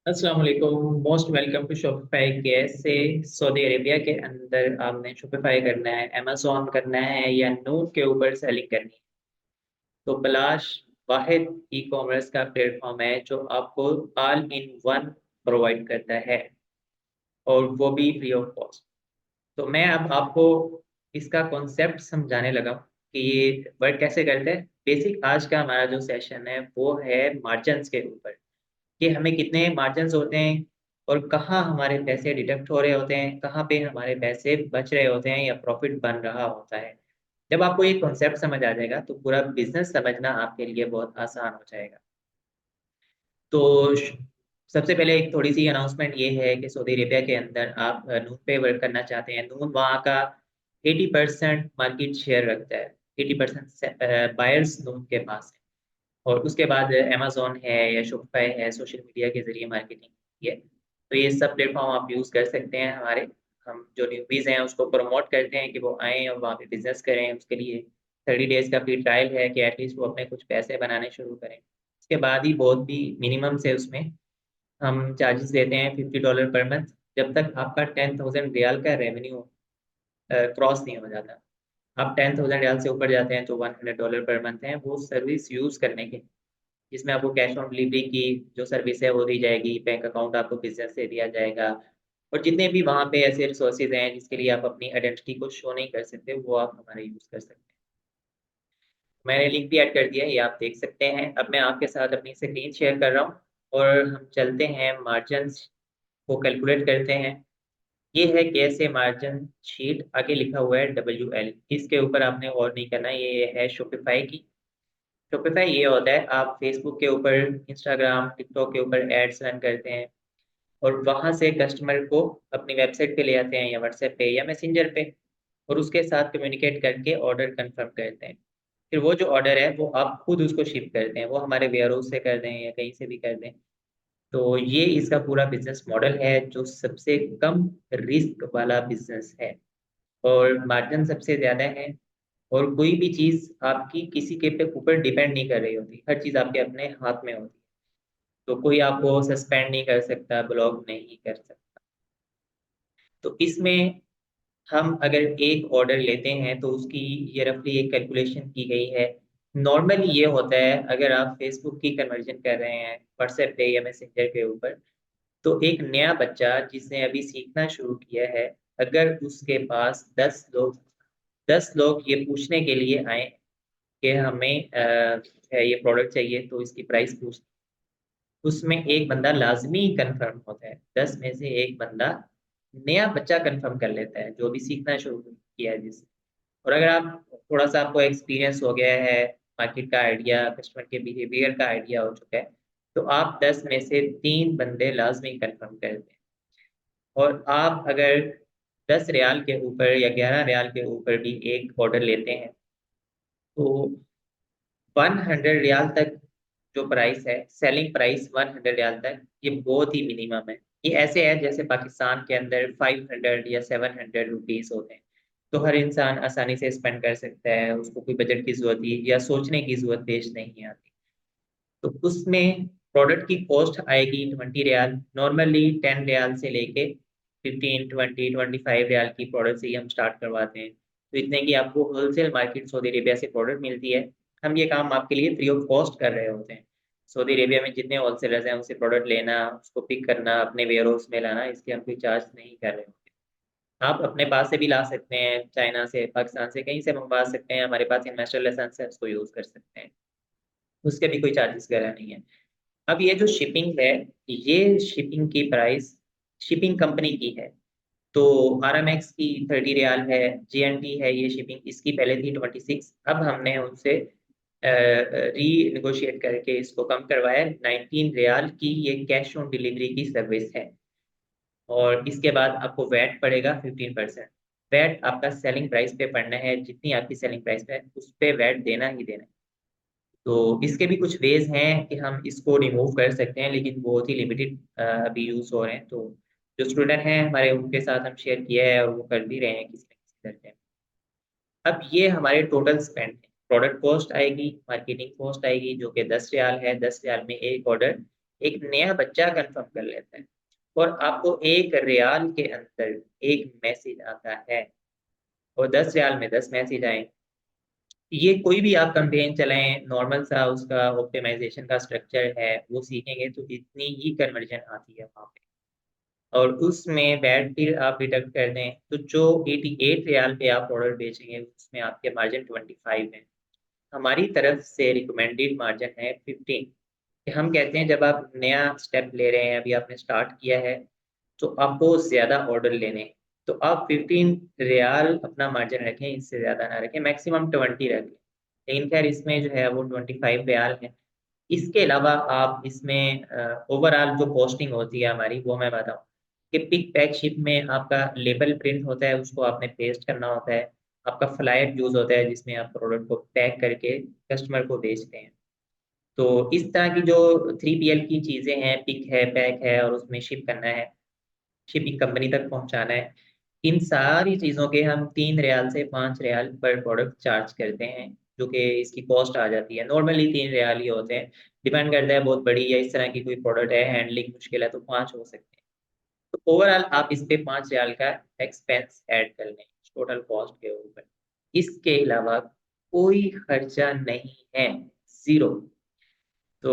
अस्सलाम वालेकुम। Most welcome to Shopify. कैसे सऊदी अरेबिया के अंदर आपने शॉपिफाई करना है, अमेजोन करना है या नून के ऊपर सेलिंग करनी है, तो बलाश वाहिद ई कॉमर्स का प्लेटफॉर्म है जो आपको ऑल इन वन प्रोवाइड करता है, और वो भी फ्री ऑफ कॉस्ट। तो मैं अब आपको इसका कॉन्सेप्ट समझाने लगा हूँ कि ये वर्क कैसे करते हैं। बेसिक आज का हमारा जो सेशन है वो है मार्जिन्स के ऊपर, कि हमें कितने मार्जिन्स होते हैं और कहाँ हमारे पैसे डिडक्ट हो रहे होते हैं, कहाँ पे हमारे पैसे बच रहे होते हैं या प्रॉफिट बन रहा होता है। जब आपको ये कॉन्सेप्ट समझ आ जाएगा तो पूरा बिजनेस समझना आपके लिए बहुत आसान हो जाएगा। तो सबसे पहले एक थोड़ी सी अनाउंसमेंट ये है कि सऊदी अरेबिया के अंदर आप नून पे वर्क करना चाहते हैं। नून वहाँ का 80% मार्केट शेयर रखता है। 80% बायर्स नून के पास है। और उसके बाद अमेजोन है या शॉपिफाई है, सोशल मीडिया के जरिए मार्केटिंग की है। तो ये सब प्लेटफॉर्म आप यूज़ कर सकते हैं। हमारे हम जो न्यूबीज हैं उसको प्रमोट करते हैं कि वो आएँ और वहाँ पे बिजनेस करें। उसके लिए 30 डेज का फ्री ट्रायल है कि एटलीस्ट वो अपने कुछ पैसे बनाने शुरू करें। उसके बाद ही बहुत भी मिनिमम से उसमें हम चार्जेस देते हैं $50 पर मंथ, जब तक आपका 10,000 रियाल का रेवेन्यू क्रॉस नहीं हो जाता। आप 10,000 रियाल से ऊपर जाते हैं तो $100 पर मंथ है वो सर्विस यूज़ करने के, जिसमें आपको कैश ऑन डिलीवरी की जो सर्विस है वो दी जाएगी, बैंक अकाउंट आपको बिजनेस से दिया जाएगा, और जितने भी वहाँ पे ऐसे रिसोर्सेज हैं जिसके लिए आप अपनी आइडेंटिटी को शो नहीं कर सकते, वो आप हमारे यूज़ कर सकते हैं। मैंने लिंक भी ऐड कर दिया है, ये आप देख सकते हैं। अब मैं आपके साथ अपनी स्क्रीन शेयर कर रहा हूँ और हम चलते हैं मार्जिन्स को कैलकुलेट करते हैं। ये है कैसे मार्जिन शीट, आगे लिखा हुआ है WL, इसके ऊपर आपने और नहीं करना। ये है शॉपिफाई की। शॉपिफाई ये होता है, आप फेसबुक के ऊपर, इंस्टाग्राम, टिकटॉक के ऊपर एड्स रन करते हैं और वहां से कस्टमर को अपनी वेबसाइट पे ले आते हैं या व्हाट्सएप पे या मैसेंजर पे, और उसके साथ कम्युनिकेट करके ऑर्डर कंफर्म करते हैं। फिर वो जो ऑर्डर है वो आप खुद उसको शिप करते हैं, वो हमारे वेयर हाउस से कर दें या कहीं से भी कर दें। तो ये इसका पूरा बिजनेस मॉडल है जो सबसे कम रिस्क वाला बिजनेस है, और मार्जिन सबसे ज्यादा है। और कोई भी चीज आपकी किसी के पे ऊपर डिपेंड नहीं कर रही होती, हर चीज आपके अपने हाथ में होती है। तो कोई आपको सस्पेंड नहीं कर सकता, ब्लॉक नहीं कर सकता। तो इसमें हम अगर एक ऑर्डर लेते हैं तो उसकी ये रफली एक कैलकुलेशन की गई है। नॉर्मली ये होता है, अगर आप फेसबुक की कन्वर्जन कर रहे हैं व्हाट्सएप पे या मैसेंजर के ऊपर, तो एक नया बच्चा जिसने अभी सीखना शुरू किया है, अगर उसके पास 10 लोग ये पूछने के लिए आए कि हमें ये प्रोडक्ट चाहिए, तो इसकी प्राइस पूछ, उसमें एक बंदा लाजमी कंफर्म होता है। 10 में से एक बंदा नया बच्चा कंफर्म कर लेता है जो भी सीखना शुरू किया है जिसने। और अगर आप थोड़ा सा आपको एक्सपीरियंस हो गया है, मार्केट का आइडिया, कस्टमर के बिहेवियर का आइडिया हो चुका है, तो आप 10 में से 3 बंदे लाजमी कंफर्म करते हैं। और आप अगर 10 रियाल के ऊपर या 11 रियाल के ऊपर भी एक ऑर्डर लेते हैं, तो 100 रियाल तक जो प्राइस है, सेलिंग प्राइस 100 रियाल तक, ये बहुत ही मिनिमम है। ये ऐसे है जैसे पाकिस्तान के अंदर 500 या 700 रुपीज होते हैं। तो हर इंसान आसानी से स्पेंड कर सकता है, उसको कोई बजट की जरूरत या सोचने की जरूरत पेश नहीं आती। तो उसमें प्रोडक्ट की कॉस्ट आएगी 20 रियाल। नॉर्मली 10 रियाल से लेके 15, 20, 25 रियाल की प्रोडक्ट से ही हम स्टार्ट करवाते हैं। तो इतने की आपको होलसेल मार्केट सऊदी अरेबिया से प्रोडक्ट मिलती है। हम ये काम आपके लिए फ्री ऑफ कॉस्ट कर रहे होते हैं। सऊदी अरेबिया में जितने होलसेलर्स हैं उनसे प्रोडक्ट लेना, उसको पिक करना, अपने वेयर हाउस में लाना, इसके हम कोई चार्ज नहीं कर रहे होते। आप अपने पास से भी ला सकते हैं, चाइना से, पाकिस्तान से, कहीं से मंगवा सकते हैं। हमारे पास इन्वेस्टर लाइसेंस है, उसको यूज कर सकते हैं, उसके भी कोई चार्जेस वगैरह नहीं है। अब ये जो शिपिंग है, ये शिपिंग की प्राइस शिपिंग कंपनी की है। तो RMX की 30 रियाल है, JNT है ये शिपिंग, इसकी पहले थी 26। अब हमने उनसे री निगोशिएट करके इसको कम करवाया। 19 रियाल की ये कैश ऑन डिलीवरी की सर्विस है। और इसके बाद आपको वैट पड़ेगा 15%। वैट आपका सेलिंग प्राइस पे पड़ना है, जितनी आपकी सेलिंग प्राइस है उस पे वैट देना ही देना है। तो इसके भी कुछ वेज हैं कि हम इसको रिमूव कर सकते हैं, लेकिन बहुत ही लिमिटेड अभी यूज हो रहे हैं। तो जो स्टूडेंट हैं हमारे उनके साथ हम शेयर किया है और वो कर भी रहे हैं किसी न किसी तरह से। अब ये हमारे टोटल स्पेंड है। प्रोडक्ट कॉस्ट आएगी, मार्केटिंग कॉस्ट आएगी जो कि 10 रियाल है। 10 रियाल में एक ऑर्डर एक नया बच्चा कंफर्म कर लेता है और आपको 1 रियाल के अंदर एक मैसेज आता है और 10 रियाल में 10 मैसेज आए। ये कोई भी आप कैंपेन चलाएं, नॉर्मल सा उसका ऑप्टिमाइजेशन का स्ट्रक्चर है वो सीखेंगे तो इतनी ही कन्वर्जन आती है वहाँ पे। और उसमें बैट फिर आप डिडक्ट कर दें तो जो 88 रियाल पे आप ऑर्डर बेचेंगे उसमें आपके मार्जिन 25 है। हमारी तरफ से रिकमेंडेड मार्जिन है 15। कि हम कहते हैं जब आप नया स्टेप ले रहे हैं, अभी आपने स्टार्ट किया है तो आपको ज्यादा ऑर्डर लेने हैं, तो आप 15 रियाल अपना मार्जिन रखें, इससे ज्यादा ना रखें, मैक्सिमम 20 रखें। लेकिन खैर इसमें जो है वो 25 रियाल है। इसके अलावा आप इसमें ओवरऑल जो कॉस्टिंग होती है हमारी वो मैं बताऊँ कि पिक पैक शिप में आपका लेबल प्रिंट होता है, उसको आपने पेस्ट करना होता है। आपका फ्लायर यूज होता है जिसमें आप प्रोडक्ट को पैक करके कस्टमर को बेचते हैं। तो इस तरह की जो 3PL की चीजें हैं, पिक है, पैक है और उसमें शिप करना है, शिपिंग कंपनी तक पहुंचाना है, इन सारी चीजों के हम 3 रियाल से 5 रियाल पर प्रोडक्ट चार्ज करते हैं, जो कि इसकी कॉस्ट आ जाती है। नॉर्मली 3 रियाल ही होते हैं, डिपेंड करता है बहुत बड़ी या इस तरह की कोई प्रोडक्ट है, हैंडलिंग मुश्किल है तो 5 हो सकते हैं। तो ओवरऑल आप इस पे 5 रियाल का एक्सपेंस ऐड कर लें टोटल कॉस्ट के ऊपर। इसके अलावा कोई खर्चा नहीं है, जीरो। तो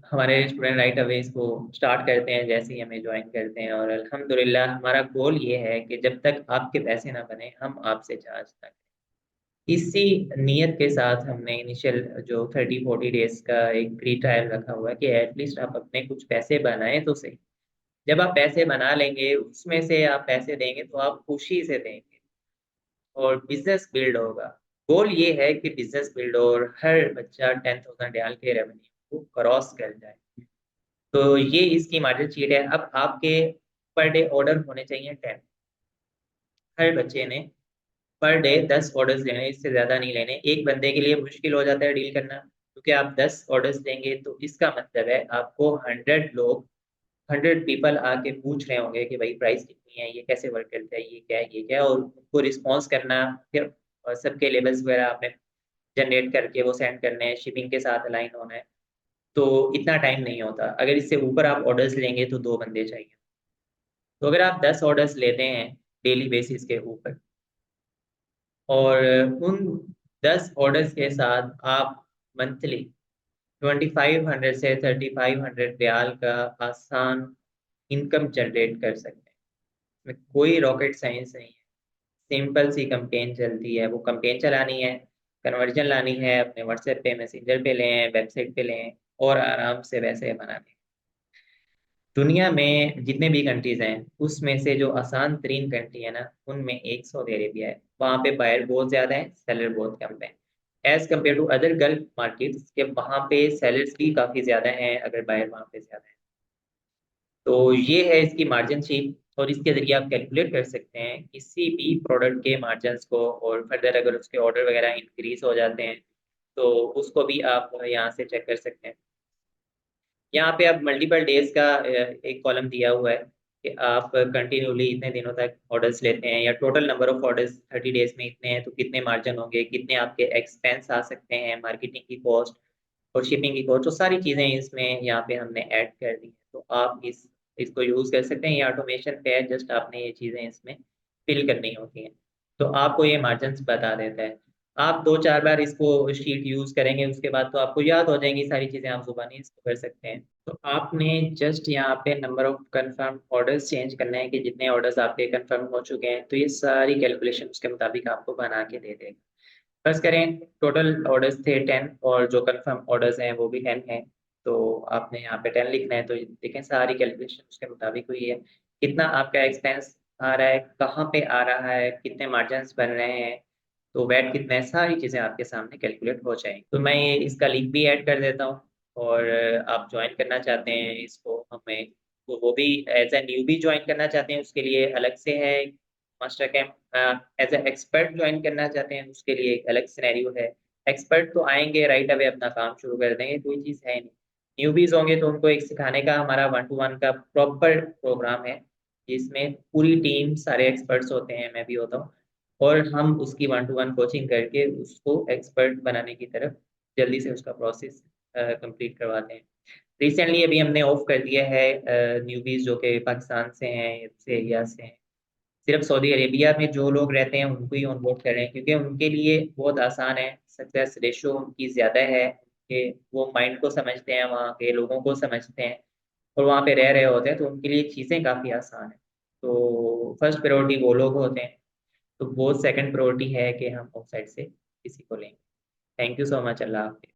हमारे स्टूडेंट राइट अवे इसको स्टार्ट करते हैं जैसे ही हमें ज्वाइन करते हैं, और अल्हम्दुलिल्लाह हमारा गोल ये है कि जब तक आपके पैसे ना बने हम आपसे चार्ज ना करें। इसी नीयत के साथ हमने इनिशियल जो 30-40 डेज का एक फ्री ट्रायल रखा हुआ है कि एटलीस्ट आप अपने कुछ पैसे बनाएं तो सही। जब आप पैसे बना लेंगे उसमें से आप पैसे देंगे तो आप खुशी से देंगे और बिजनेस बिल्ड होगा। गोल ये है कि बिजनेस बिल्ड और हर बच्चा 10,000 रियाल के रेवेन्यू को क्रॉस कर जाए। तो ये इसकी मार्जिन शीट है। अब आपके पर डे ऑर्डर होने चाहिए 10। हर बच्चे ने पर डे 10 ऑर्डर्स लेने, इससे ज्यादा नहीं लेने। एक बंदे के लिए मुश्किल हो जाता है डील करना, क्योंकि आप 10 ऑर्डर्स देंगे तो इसका मतलब है आपको 100 लोग, 100 पीपल आके पूछ रहे होंगे कि भाई प्राइस कितनी है, ये कैसे वर्क करता है, ये क्या है, ये क्या है, और उनको रिस्पॉन्स करना, फिर सबके लेवल्स वगैरह आपने जनरेट करके वो सेंड करने हैं, शिपिंग के साथ अलाइन होना है। तो इतना टाइम नहीं होता। अगर इससे ऊपर आप ऑर्डर्स लेंगे तो 2 बंदे चाहिए। तो अगर आप 10 ऑर्डर्स लेते हैं डेली बेसिस के ऊपर, और उन 10 ऑर्डर्स के साथ आप मंथली 2500 से 3500 रियाल का आसान इनकम जनरेट कर सकते हैं। इसमें कोई रॉकेट साइंस नहीं है। सिंपल सी कंपेन चलती है, वो कंपेन चलानी है, कन्वर्जन लानी है, अपने व्हाट्सएप पे, मैसेंजर पे लें, वेबसाइट पे लें और आराम से वैसे बनाने। दुनिया में जितने भी कंट्रीज हैं उसमें से जो आसान तरीन कंट्री है ना, उनमें एक सऊदी अरेबिया है। वहाँ पे बायर बहुत ज्यादा है, सेलर बहुत कम है, as compare to other Gulf markets के। वहाँ पे सेलर्स भी काफी ज्यादा हैं अगर बायर वहाँ पे ज्यादा है। तो ये है इसकी मार्जिन शीट, और इसके जरिए आप कैलकुलेट कर सकते हैं किसी भी प्रोडक्ट के मार्जिन को, और फर्दर अगर उसके ऑर्डर वगैरह इंक्रीज हो जाते हैं तो उसको भी आप यहाँ से चेक कर सकते हैं। यहाँ पे आप मल्टीपल डेज का एक कॉलम दिया हुआ है कि आप कंटिन्यूली इतने दिनों तक ऑर्डर्स लेते हैं, या total number of orders 30 days में इतने हैं तो कितने मार्जिन होंगे, कितने आपके एक्सपेंस आ सकते हैं, मार्केटिंग की कॉस्ट और शिपिंग की कॉस्ट, तो सारी चीज़ें इसमें यहाँ पे हमने ऐड कर दी हैं। तो आप इसको यूज़ कर सकते हैं। ये ऑटोमेशन पे है, जस्ट आपने ये चीज़ें इसमें फिल करनी होती हैं तो आपको ये मार्जिन बता देता है। आप 2-4 बार इसको शीट यूज करेंगे उसके बाद तो आपको याद हो जाएंगी सारी चीजें, आप जुबानी इसको कर सकते हैं। तो आपने जस्ट यहाँ पे number of confirm orders change करना है कि जितने ऑर्डर्स आपके कंफर्म हो चुके हैं, तो ये सारी कैलकुलेशन उसके मुताबिक आपको बना के दे देगा। फर्ज करें टोटल ऑर्डर्स थे 10 और जो कंफर्म ऑर्डर्स हैं वो भी 10 हैं, तो आपने यहाँ पे 10 लिखना है। तो देखें सारी कैलकुलेशन उसके मुताबिक हुई है, कितना आपका एक्सपेंस आ रहा है, कहाँ पे आ रहा है, कितने मार्जिन बन रहे हैं, तो वेट कितना है, सारी चीज़ें आपके सामने कैलकुलेट हो जाएंगी। तो मैं ये इसका लिंक भी ऐड कर देता हूँ, और आप ज्वाइन करना चाहते हैं इसको हमें, तो वो भी एज ए न्यू भी ज्वाइन करना चाहते हैं उसके लिए अलग से है master camp. As a expert join करना चाहते हैं उसके लिए एक अलग सिनेरियो है। एक्सपर्ट तो आएंगे राइट अवे अपना काम शुरू कर देंगे, कोई चीज़ है नहीं। न्यूबीज होंगे तो उनको एक सिखाने का हमारा 1-to-1 का प्रॉपर प्रोग्राम है, जिसमें पूरी टीम सारे एक्सपर्ट्स होते हैं, मैं भी होता हूँ, और हम उसकी 1-to-1 कोचिंग करके उसको एक्सपर्ट बनाने की तरफ जल्दी से उसका प्रोसेस कंप्लीट करवाते हैं। रिसेंटली अभी हमने ऑफ कर दिया है न्यूबीज जो कि पाकिस्तान से हैं, इस एरिया से हैं। सिर्फ सऊदी अरेबिया में जो लोग रहते हैं उनको ही ऑनबोर्ड कर रहे हैं, क्योंकि उनके लिए बहुत आसान है, सक्सेस रेशो उनकी ज़्यादा है कि वो माइंड को समझते हैं, वहाँ के लोगों को समझते हैं और वहाँ पे रह रहे होते हैं, तो उनके लिए चीज़ें काफ़ी आसान है। तो फर्स्ट प्रायोरिटी वो लोग होते हैं। तो वो सेकंड प्रायोरिटी है कि हम आउटसाइड से किसी को लेंगे। Thank you so much. अल्लाह हाफिज़।